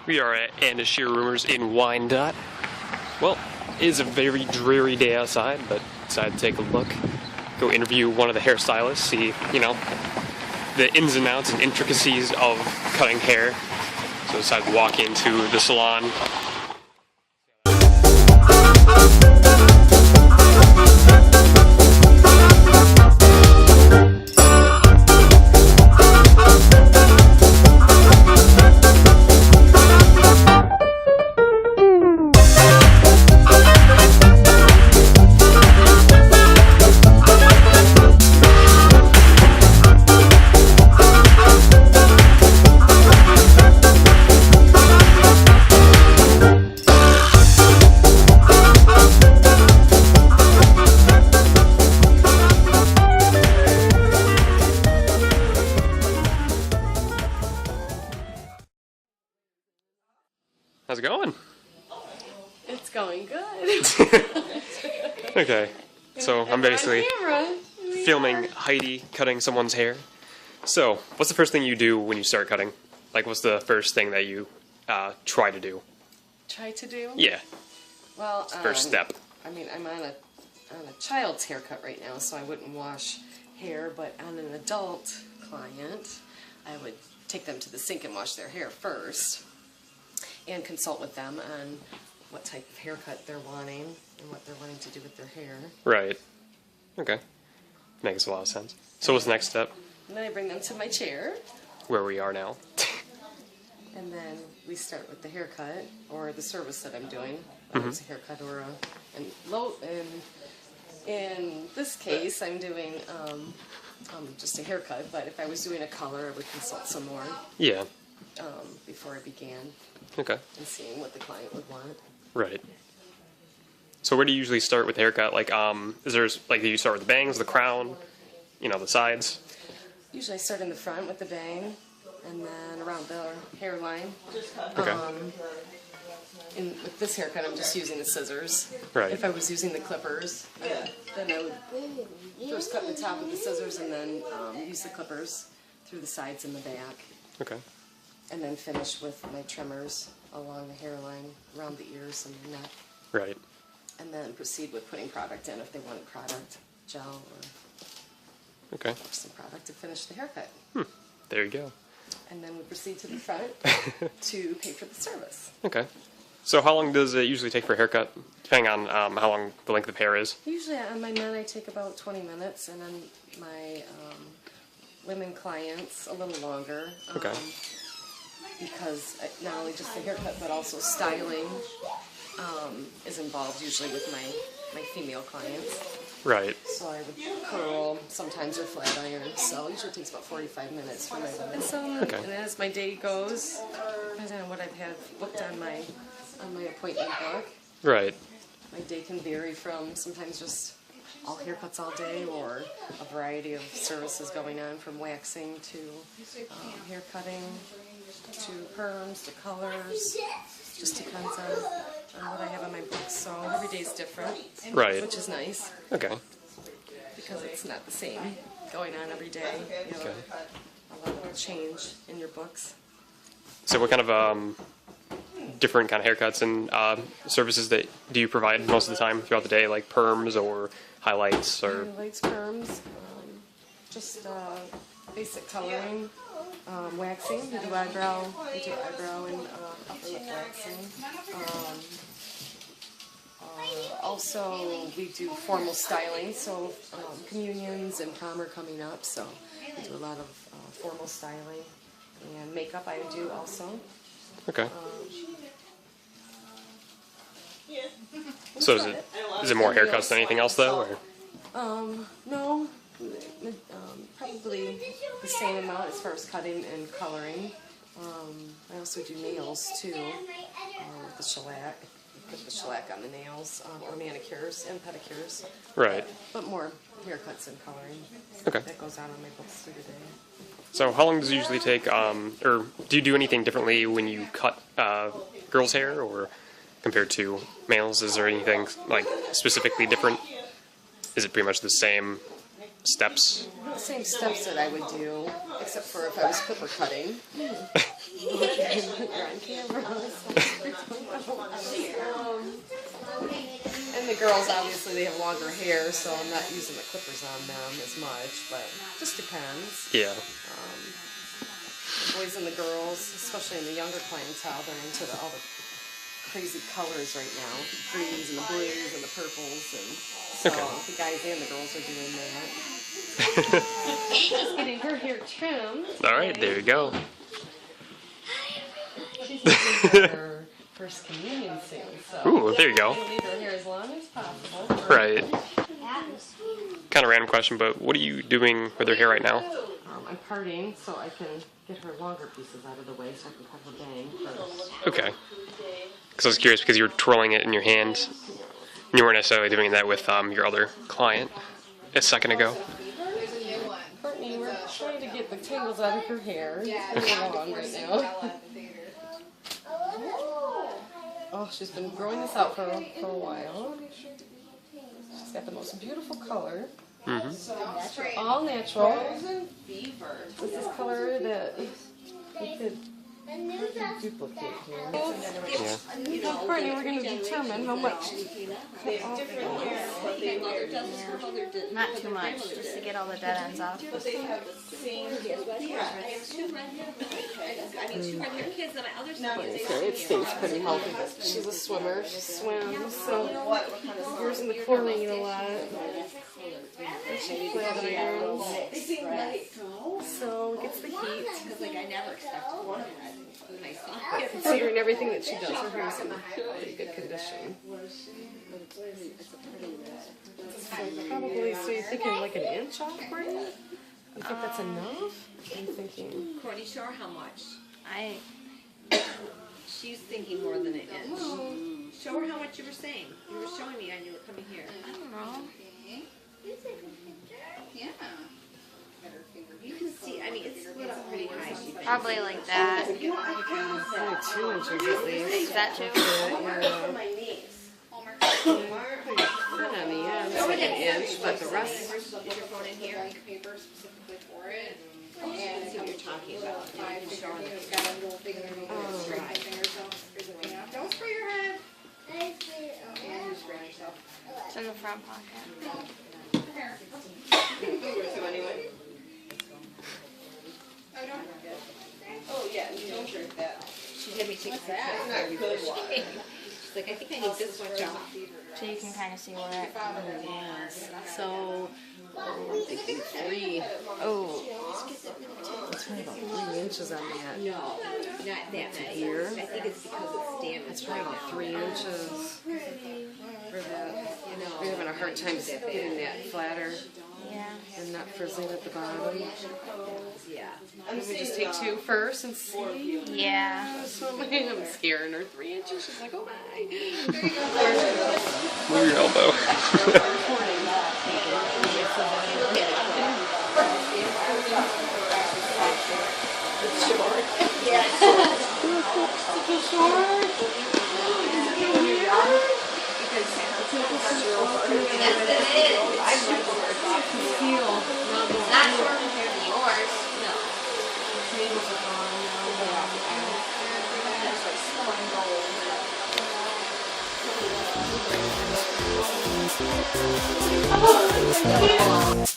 We are at Anna's Shear Rumors in Wyandotte. Well, it is a very dreary day outside, but decided to take a look. Go interview one of the hairstylists, see, the ins and outs and intricacies of cutting hair. So decided to walk into the salon. How's it going? It's going good. Okay, so I'm basically filming Heidi cutting someone's hair. So, what's the first thing you do when you start cutting? Like, what's the first thing that you try to do? Try to do? Yeah. Well, First step. I mean, I'm on a child's haircut right now, so I wouldn't wash hair, but on an adult client, I would take them to the sink and wash their hair first. And consult with them on what type of haircut they're wanting and what they're wanting to do with their hair. Right. Okay. Makes a lot of sense. So what's the next step? And then I bring them to my chair. Where we are now. And then we start with the haircut or the service that I'm doing. Whether it's a haircut or in this case, I'm doing just a haircut. But if I was doing a color, I would consult some more. Yeah. Before I began. Okay. And seeing what the client would want. Right. So where do you usually start with the haircut? Like, is there, like, do you start with the bangs, the crown, the sides? Usually I start in the front with the bang, and then around the hairline. Okay. With this haircut, I'm just using the scissors. Right. If I was using the clippers, then I would first cut the top with the scissors and then use the clippers through the sides and the back. Okay. And then finish with my trimmers along the hairline, around the ears and the neck. Right. And then proceed with putting product in if they wanted product, gel or some product to finish the haircut. There you go. And then we proceed to the front to pay for the service. Okay. So how long does it usually take for a haircut, depending on how long the length of hair is? Usually on my men I take about 20 minutes, and on my women clients a little longer. Okay. Because not only just the haircut, but also styling is involved usually with my female clients. Right. So I would curl, sometimes or flat iron, so it usually takes about 45 minutes for my women. And as my day goes, depending on what I've had booked on my appointment book. Right. My day can vary from sometimes just all haircuts all day, or a variety of services going on, from waxing to hair cutting to perms to colors. Just depends on what I have on my books. So every day is different, right? Which is nice. Okay. Because it's not the same going on every day. A lot of change in your books. So what kind of different kind of haircuts and services that do you provide most of the time throughout the day, like perms or highlights or highlights, perms, just basic coloring, waxing. We do eyebrow and upper lip waxing. Also, we do formal styling. So communions and prom are coming up, so we do a lot of formal styling, and makeup I do also. Okay. So is it more haircuts than anything else, though? Or? No. Probably the same amount as far as cutting and coloring. I also do nails, too, with the shellac. Put the shellac on the nails, or manicures and pedicures. Right. But more haircuts and coloring. Okay. That goes out on my books through the day. So how long does it usually take, or do you do anything differently when you cut girls' hair, or compared to males? Is there anything, like, specifically different? Is it pretty much the same steps? The same steps that I would do, except for if I was clipper cutting. You're on camera. And the girls, obviously, they have longer hair, so I'm not using the clippers on them as much, but it just depends. Yeah. The boys and the girls, especially in the younger clientele, they're into all the crazy colors right now. The greens and the blues and the purples, and so the guys and the girls are doing that. Just getting her hair trimmed. All right, there you go. She's doing her first communion soon, so Ooh, there you go. leave her hair as long as possible. Right. Kind of random question, but what are you doing with her hair right now? I'm parting so I can get her longer pieces out of the way so I can cut her bang first. Okay. Because I was curious because you were twirling it in your hand. And you weren't necessarily doing that with your other client a second ago. Courtney, we're trying to get the tangles out of her hair. It's really long right now. Oh, she's been growing this out for a while. She's got the most beautiful color. Mm-hmm. All natural. This is color that we could duplicate here. Yeah. Courtney, we're going to determine how much. Not too much, just to get all the dead ends off. Okay, it stays pretty healthy, but she's a swimmer. She swims, so using the chlorine a lot. She flattens, so gets the heat. Considering everything that she does, her hair's in pretty good condition. Probably, so you're thinking like an inch off, Courtney? You think that's enough? I'm thinking. Courtney, show her how much. She's thinking more than an inch. Show her how much you were saying. You were showing me and you were coming here. I don't know. Yeah. You can see, I mean, it's split up pretty high. Probably like that. Only 2 inches at least. Is that too? Yeah, it's like an inch, but the rest. Is your phone in here? Paper specifically for it. And see what you're talking about. You can show her that. Don't spray your head. And you spray yourself. It's in the front pocket. Oh yeah, you don't drink that. She had me take that. She's like, I think I need this much off. So you can kind of see where it. Yes. So, I'm thinking 3. Oh. It's probably about 3 inches on that. No, not that many. Here. I think it's because it's damaged. It's probably about 3 inches. For that. We're having a hard time getting that flatter Yeah. and not frizzling at the bottom. Yeah. Can we just take 2 first and see? Yeah. So I'm scaring her. 3 inches. She's like, oh my. Move your elbow. Not short hair than yours. No.